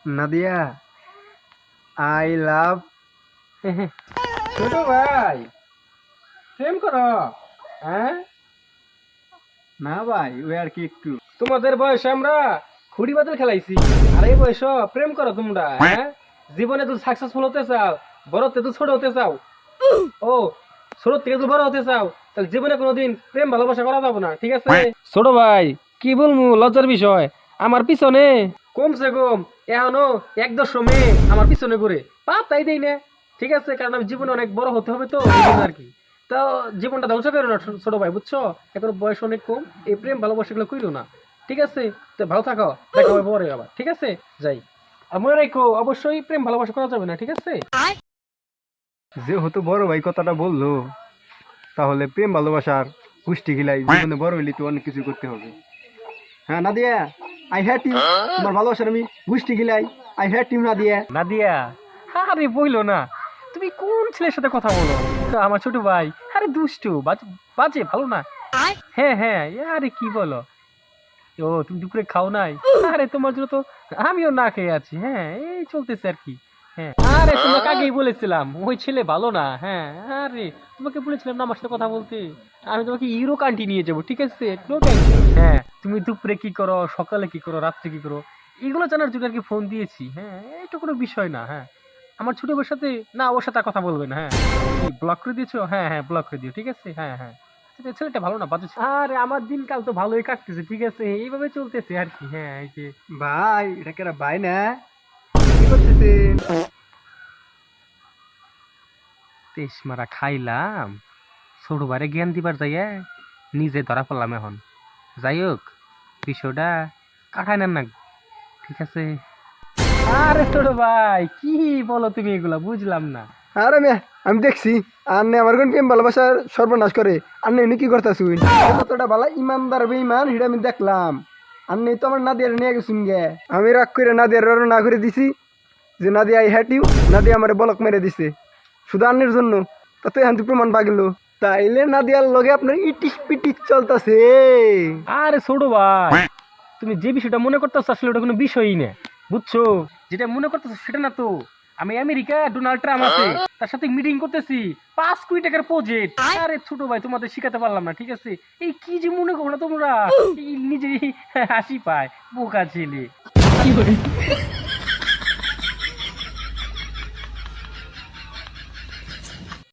Nadia, I love. ছোট ভাই প্রেম করো? হ্যাঁ, না ভাই, ওই আর কি একটু। তোমাদের বয়সে আমরা খুঁড়ি বাদল খেলাইছি, আর এই বয়স প্রেম করো তোমরা? হ্যাঁ, জীবনে তো সাকসেসফুল হতে চাও, বড় থেকে তো ছোট হতে চাও। ও, ছোট থেকে তো বড় হতে চাও, তাহলে জীবনে কোনোদিন প্রেম ভালোবাসা করা যাবে না, ঠিক আছে? ছোট ভাই কি বলবো, লজ্জার বিষয়। আমার পিছনে কমসে কম এখনো 1-10 মেয়ে আমার পিছনে ঘুরে, পাত্তাই দেই না, ঠিক আছে? কারণ আমি জীবনে অনেক বড় হতে হবে, তো এই জন্য আর কি। তো জীবনটা ধ্বংস করো না ছোট ভাই, বুঝছো? এখন বয়স অনেক কম, এই প্রেম ভালোবাসা গুলো কইরো না, ঠিক আছে? তো ভালো থাকো, দেখা হবে পরে আবার, ঠিক আছে? যাই। আর মনে রাখো, অবশ্যই প্রেম ভালোবাসা করা যাবে না, ঠিক আছে? যেহেতু বড় ভাই কথাটা বললো, তাহলে প্রেম ভালোবাসার পুষ্টি গিলাই জীবনে বড় হইলে তো অনেক কিছু করতে হবে। হ্যাঁ নাদিয়া, আই হ্যাট ইউ। তোমার ভালোবাসার আমি পুষ্টি গিলাই, I hate you Nadia. Nadia, আরে বইলো না, তুমি কোন ছেলের সাথে কথা বলো? আমার ছোট ভাই, আরে দুষ্টু বাজে ভালো না। হ্যাঁ হ্যাঁ, আরে কি বলো? ও, তুমি দুপুরে খাও নাই? আরে তোমার জন্য তো আমিও না খেয়ে আছি। হ্যাঁ, এই চলতেছে আর কি। হ্যাঁ, আরে তোমাকে আগেই বলেছিলাম ওই ছেলে ভালো না। হ্যাঁ, আরে তোমাকে বলেছিলাম না আমার সাথে কথা বলতে, আমি তোমাকে ইউরো কান্ট্রি নিয়ে যাবো, ঠিক আছে? No tension. হ্যাঁ, তুমি দুপুরে কি করো, সকালে কি করো, রাত্রে কি করো, এগুলো জানার জন্য আর কি ফোন দিয়েছি। হ্যাঁ, এটা কোনো বিষয় না। হ্যাঁ, আমার ছোট বোনের সাথে না, ওর সাথে আর কথা বলবে না। হ্যাঁ, ব্লক করে দিয়েছো? হ্যাঁ হ্যাঁ, ব্লক করে দিও, ঠিক আছে? হ্যাঁ হ্যাঁ, ছেলেটা ভালো না, বাজে ছেলে। আরে আমার দিনকাল তো ভালোই কাটতেছে, ঠিক আছে? এইভাবে চলতেছে আর কি। হ্যাঁ, এই যে ভাই, এটা কেরা ভাই না? কি করতেছেন? তেইশ মারা খাইলাম, ছোট বারে জ্ঞান দিবার যাইয়া নিজে ধরা পড়লাম এখন। যাই হোক, বিষয়টা কাটাই নেন না, ঠিক আছে? আরে ছোট ভাই, কি বলো তুমি এগুলা? বুঝলাম না। আরে মিয়া, আমি দেখছি আন্নে আমার কোন প্রেম ভালোবাসার সর্বনাশ করে। আন্নে এনে কি করতেছুন? কতটা ভালো ইমানদার বেঈমান সেটা আমি দেখলাম। আন্নে তো আমার নাদিয়ার নিয়ে গেছুন গে। আমি রাগ করে নাদিয়ার না করে দিছি যে Nadia I hate you. Nadia আমার বলক মেরে দিছে শুধু আন্নের জন্য। তাতে হান্তি প্রমাণ পাগল। তাইলে নাদিয়ার লগে আপনার ইটিস পিটিস চলতেছে। আরে ছোট ভাই, তুমি যে বিষয়টা মনে করতেছো আসলে ওটা কোনো বিষয়ই না, বুঝছো? যেটা মনে করতেছো সেটা না তো। আমি আমেরিকা ডোনাল্ড ট্রাম্প আছে, তার সাথে মিটিং করতেছি, 5 কোটি টাকার প্রজেক্ট। আরে ছোট ভাই, তোমাদের শিখাতে পারলাম না, ঠিক আছে? এই কি যে মনে করো না তোমরা, এই নিজেই হাসি পায়, বোকা ছেলে।